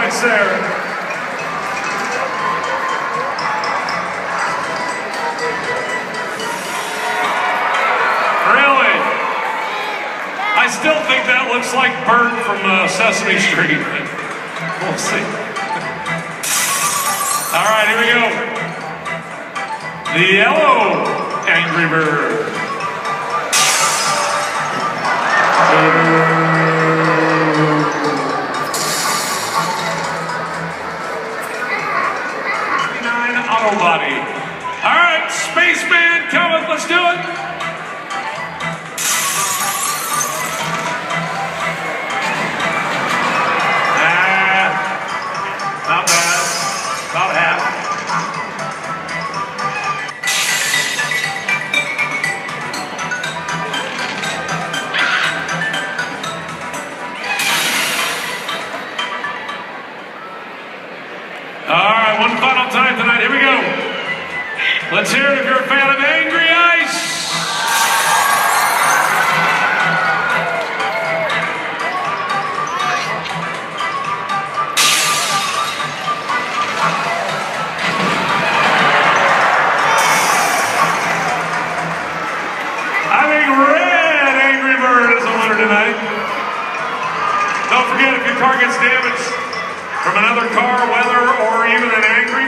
points there. Really? I still think that looks like Bert from Sesame Street. We'll see. All right, here we go. The yellow Angry Bird. Auto body. All right, Spaceman coming. Let's do it. Not bad. About half. All right, one final time tonight. Here we go. Let's hear it if you're a fan of Angry Ice. I think red Angry Bird is the winner tonight. Don't forget, if your car gets damaged from another car, weather, or even an angry